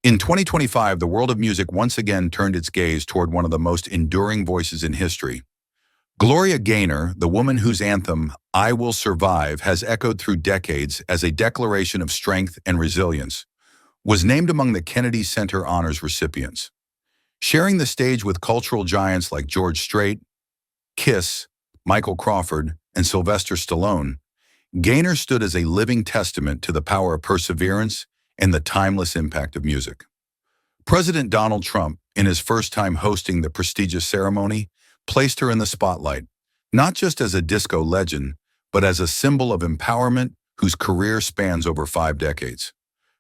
In 2025, the world of music once again turned its gaze toward one of the most enduring voices in history. Gloria Gaynor, the woman whose anthem, "I Will Survive," has echoed through decades as a declaration of strength and resilience, was named among the Kennedy Center Honors recipients. Sharing the stage with cultural giants like George Strait, Kiss, Michael Crawford, and Sylvester Stallone, Gaynor stood as a living testament to the power of perseverance and the timeless impact of music. President Donald Trump, in his first time hosting the prestigious ceremony, placed her in the spotlight, not just as a disco legend, but as a symbol of empowerment whose career spans over 5 decades.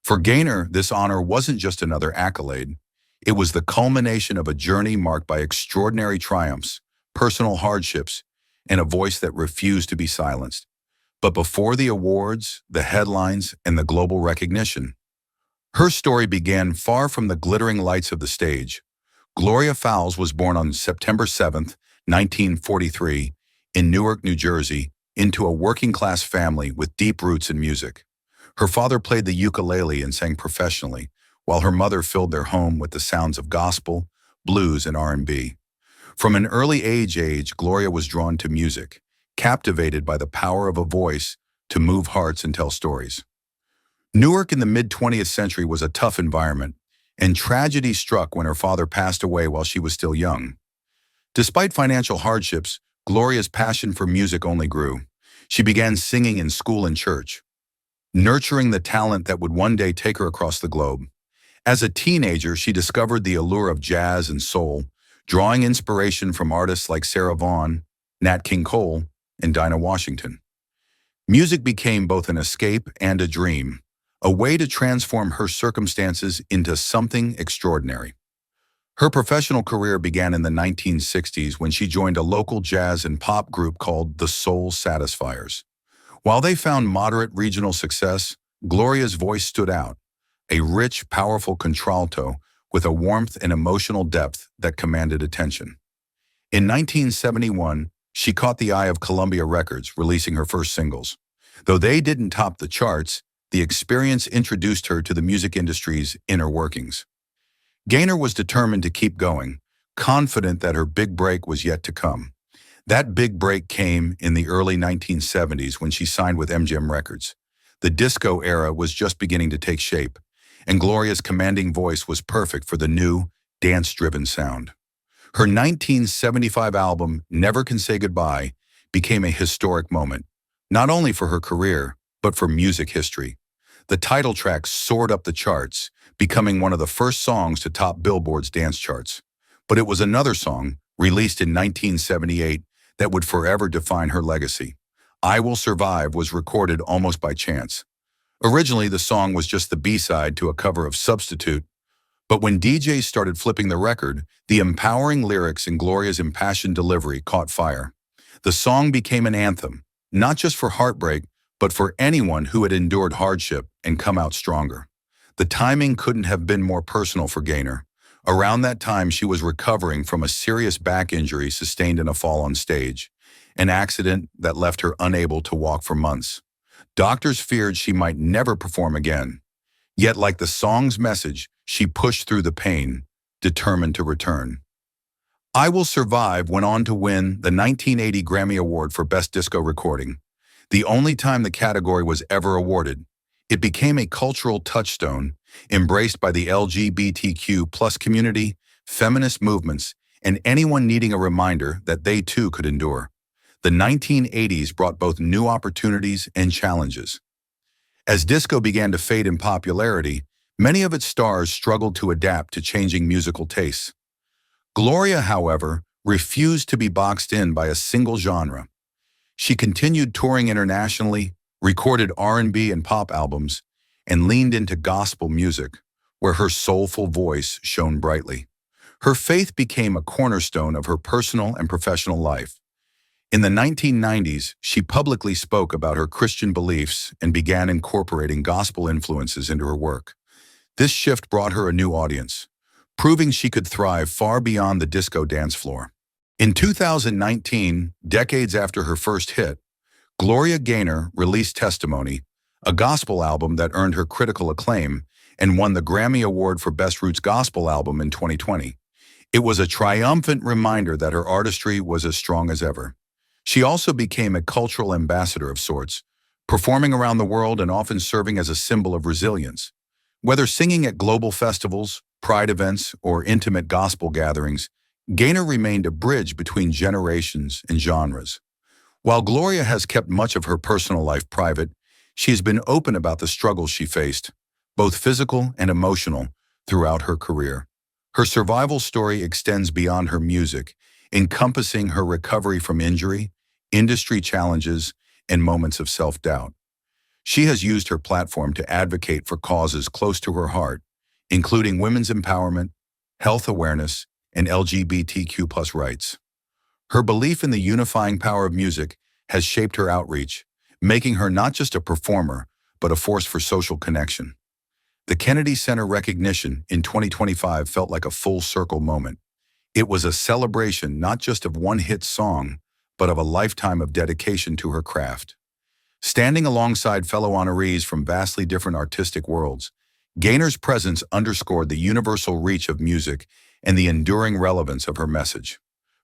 For Gaynor, this honor wasn't just another accolade. It was the culmination of a journey marked by extraordinary triumphs, personal hardships, and a voice that refused to be silenced. But before the awards, the headlines, and the global recognition, her story began far from the glittering lights of the stage. Gloria Fowles was born on September 7, 1943, in Newark, New Jersey, into a working-class family with deep roots in music. Her father played the ukulele and sang professionally, while her mother filled their home with the sounds of gospel, blues, and R&B. From an early age, Gloria was drawn to music, captivated by the power of a voice to move hearts and tell stories. Newark in the mid-20th century was a tough environment, and tragedy struck when her father passed away while she was still young. Despite financial hardships, Gloria's passion for music only grew. She began singing in school and church, nurturing the talent that would one day take her across the globe. As a teenager, she discovered the allure of jazz and soul, drawing inspiration from artists like Sarah Vaughan, Nat King Cole, and Dinah Washington. Music became both an escape and a dream, a way to transform her circumstances into something extraordinary. Her professional career began in the 1960s when she joined a local jazz and pop group called the Soul Satisfiers. While they found moderate regional success, Gloria's voice stood out, a rich, powerful contralto with a warmth and emotional depth that commanded attention. In 1971, she caught the eye of Columbia Records, releasing her first singles. Though they didn't top the charts, the experience introduced her to the music industry's inner workings. Gaynor was determined to keep going, confident that her big break was yet to come. That big break came in the early 1970s when she signed with MGM Records. The disco era was just beginning to take shape, and Gloria's commanding voice was perfect for the new, dance-driven sound. Her 1975 album, Never Can Say Goodbye, became a historic moment, not only for her career, but for music history. The title track soared up the charts, becoming one of the first songs to top Billboard's dance charts. But it was another song, released in 1978, that would forever define her legacy. I Will Survive was recorded almost by chance. Originally, the song was just the B-side to a cover of Substitute, but when DJs started flipping the record, the empowering lyrics and Gloria's impassioned delivery caught fire. The song became an anthem, not just for heartbreak, but for anyone who had endured hardship and come out stronger. The timing couldn't have been more personal for Gaynor. Around that time, she was recovering from a serious back injury sustained in a fall on stage, an accident that left her unable to walk for months. Doctors feared she might never perform again. Yet, like the song's message, she pushed through the pain, determined to return. I Will Survive went on to win the 1980 Grammy Award for Best Disco Recording, the only time the category was ever awarded. It became a cultural touchstone, embraced by the LGBTQ+ community, feminist movements, and anyone needing a reminder that they too could endure. The 1980s brought both new opportunities and challenges. As disco began to fade in popularity, many of its stars struggled to adapt to changing musical tastes. Gloria, however, refused to be boxed in by a single genre. She continued touring internationally, recorded R&B and pop albums, and leaned into gospel music, where her soulful voice shone brightly. Her faith became a cornerstone of her personal and professional life. In the 1990s, she publicly spoke about her Christian beliefs and began incorporating gospel influences into her work. This shift brought her a new audience, proving she could thrive far beyond the disco dance floor. In 2019, decades after her first hit, Gloria Gaynor released Testimony, a gospel album that earned her critical acclaim and won the Grammy Award for Best Roots Gospel Album in 2020. It was a triumphant reminder that her artistry was as strong as ever. She also became a cultural ambassador of sorts, performing around the world and often serving as a symbol of resilience. Whether singing at global festivals, pride events, or intimate gospel gatherings, Gaynor remained a bridge between generations and genres. While Gloria has kept much of her personal life private, she has been open about the struggles she faced, both physical and emotional, throughout her career. Her survival story extends beyond her music, encompassing her recovery from injury, industry challenges, and moments of self-doubt. She has used her platform to advocate for causes close to her heart, including women's empowerment, health awareness, and LGBTQ+ rights. Her belief in the unifying power of music has shaped her outreach, making her not just a performer, but a force for social connection. The Kennedy Center recognition in 2025 felt like a full-circle moment. It was a celebration not just of one hit song, but of a lifetime of dedication to her craft. Standing alongside fellow honorees from vastly different artistic worlds, Gaynor's presence underscored the universal reach of music and the enduring relevance of her message.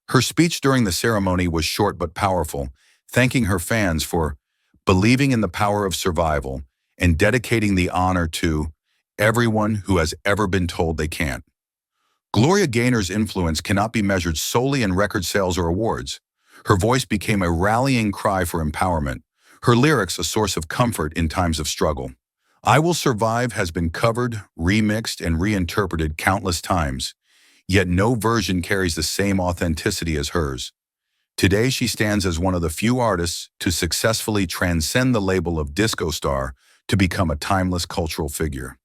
Her speech during the ceremony was short but powerful, thanking her fans for believing in the power of survival and dedicating the honor to everyone who has ever been told they can't. Gloria Gaynor's influence cannot be measured solely in record sales or awards. Her voice became a rallying cry for empowerment, her lyrics a source of comfort in times of struggle. "I Will Survive" has been covered, remixed, and reinterpreted countless times, yet no version carries the same authenticity as hers. Today, she stands as one of the few artists to successfully transcend the label of disco star to become a timeless cultural figure.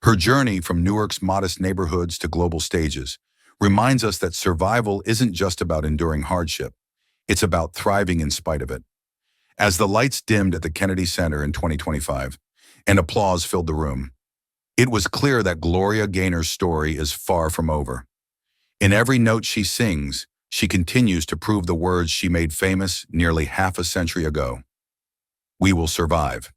Her journey from Newark's modest neighborhoods to global stages reminds us that survival isn't just about enduring hardship. It's about thriving in spite of it. As the lights dimmed at the Kennedy Center in 2025, and applause filled the room, it was clear that Gloria Gaynor's story is far from over. In every note she sings, she continues to prove the words she made famous nearly half a century ago. "We will survive."